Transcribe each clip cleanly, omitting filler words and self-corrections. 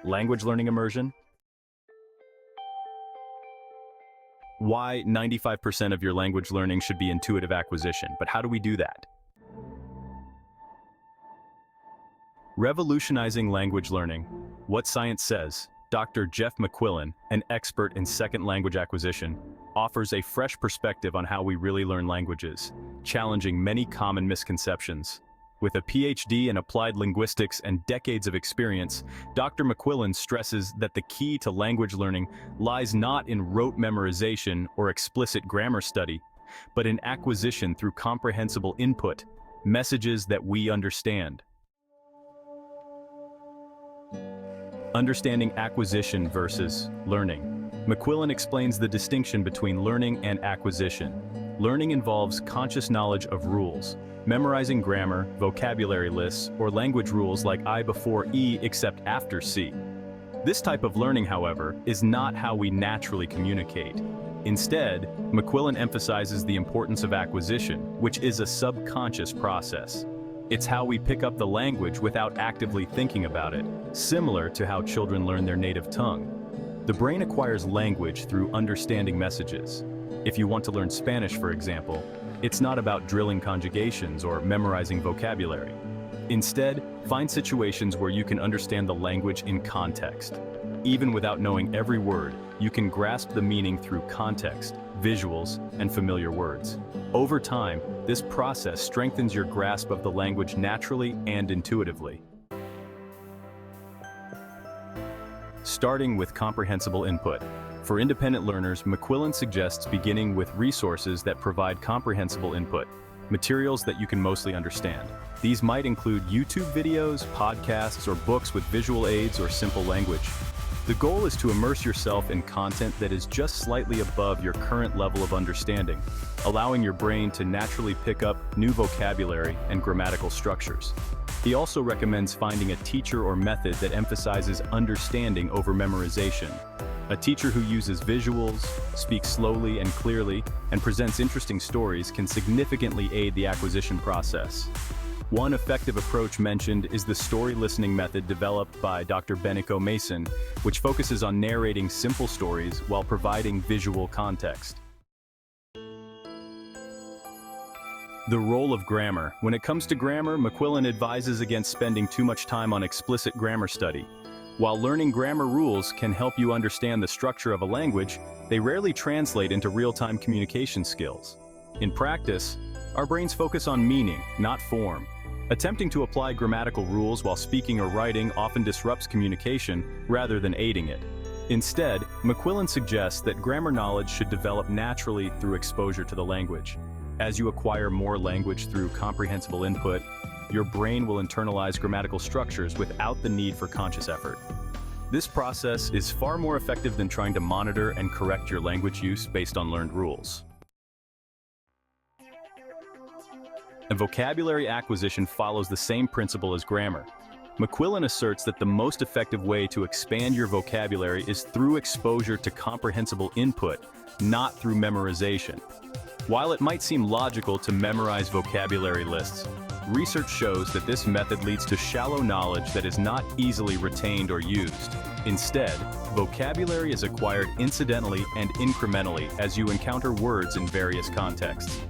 Language learning immersion. Why 95% of your language learning should be intuitive acquisition, but how do we do that? Revolutionizing language learning. What science says. Dr. Jeff McQuillan, an expert in second language acquisition, offers a fresh perspective on how we really learn languages, challenging many common misconceptions. With a PhD in applied linguistics and decades of experience, Dr. McQuillan stresses that the key to language learning lies not in rote memorization or explicit grammar study, but in acquisition through comprehensible input, messages that we understand. Understanding acquisition versus learning. McQuillan explains the distinction between learning and acquisition. Learning involves conscious knowledge of rules, memorizing grammar, vocabulary lists, or language rules like I before E except after C. This type of learning, however, is not how we naturally communicate. Instead, McQuillan emphasizes the importance of acquisition, which is a subconscious process. It's how we pick up the language without actively thinking about it, similar to how children learn their native tongue. The brain acquires language through understanding messages. If you want to learn Spanish, for example, it's not about drilling conjugations or memorizing vocabulary. Instead, find situations where you can understand the language in context. Even without knowing every word, you can grasp the meaning through context, visuals, and familiar words. Over time, this process strengthens your grasp of the language naturally and intuitively. Starting with comprehensible input. For independent learners, McQuillan suggests beginning with resources that provide comprehensible input, materials that you can mostly understand. These might include YouTube videos, podcasts, or books with visual aids or simple language. The goal is to immerse yourself in content that is just slightly above your current level of understanding, allowing your brain to naturally pick up new vocabulary and grammatical structures. He also recommends finding a teacher or method that emphasizes understanding over memorization. A teacher who uses visuals, speaks slowly and clearly, and presents interesting stories can significantly aid the acquisition process. One effective approach mentioned is the story listening method developed by Dr. Benico Mason, which focuses on narrating simple stories while providing visual context. The role of grammar. When it comes to grammar, McQuillan advises against spending too much time on explicit grammar study. While learning grammar rules can help you understand the structure of a language, they rarely translate into real-time communication skills. In practice, our brains focus on meaning, not form. Attempting to apply grammatical rules while speaking or writing often disrupts communication rather than aiding it. Instead, McQuillan suggests that grammar knowledge should develop naturally through exposure to the language. As you acquire more language through comprehensible input, your brain will internalize grammatical structures without the need for conscious effort. This process is far more effective than trying to monitor and correct your language use based on learned rules. And vocabulary acquisition follows the same principle as grammar. McQuillan asserts that the most effective way to expand your vocabulary is through exposure to comprehensible input, not through memorization. While it might seem logical to memorize vocabulary lists, research shows that this method leads to shallow knowledge that is not easily retained or used. Instead, vocabulary is acquired incidentally and incrementally as you encounter words in various contexts.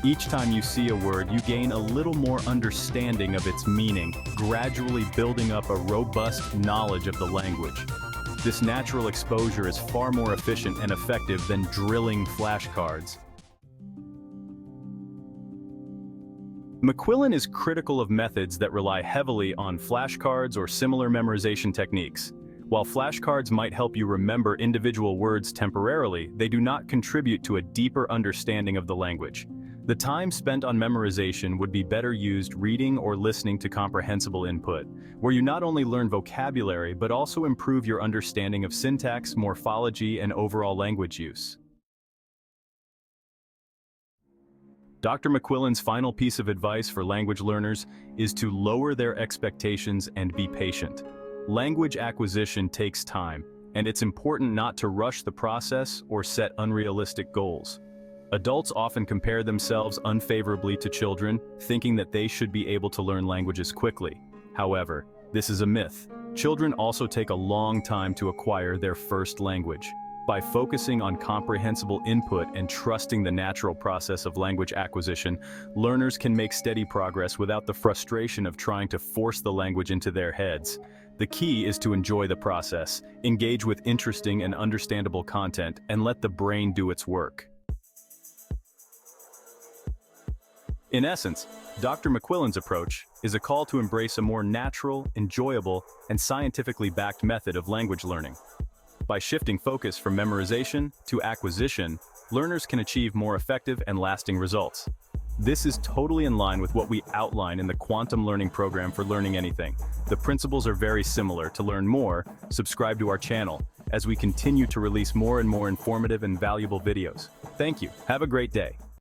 Each time you see a word, you gain a little more understanding of its meaning, gradually building up a robust knowledge of the language. This natural exposure is far more efficient and effective than drilling flashcards. McQuillan is critical of methods that rely heavily on flashcards or similar memorization techniques. While flashcards might help you remember individual words temporarily, they do not contribute to a deeper understanding of the language. The time spent on memorization would be better used reading or listening to comprehensible input, where you not only learn vocabulary but also improve your understanding of syntax, morphology, and overall language use. Dr. McQuillan's final piece of advice for language learners is to lower their expectations and be patient. Language acquisition takes time, and it's important not to rush the process or set unrealistic goals. Adults often compare themselves unfavorably to children, thinking that they should be able to learn languages quickly. However, this is a myth. Children also take a long time to acquire their first language. By focusing on comprehensible input and trusting the natural process of language acquisition, learners can make steady progress without the frustration of trying to force the language into their heads. The key is to enjoy the process, engage with interesting and understandable content, and let the brain do its work. In essence, Dr. McQuillan's approach is a call to embrace a more natural, enjoyable, and scientifically backed method of language learning. By shifting focus from memorization to acquisition, learners can achieve more effective and lasting results. This is totally in line with what we outline in the Quantum Learning Program for Learning Anything. The principles are very similar. To learn more, subscribe to our channel, as we continue to release more and more informative and valuable videos. Thank you. Have a great day.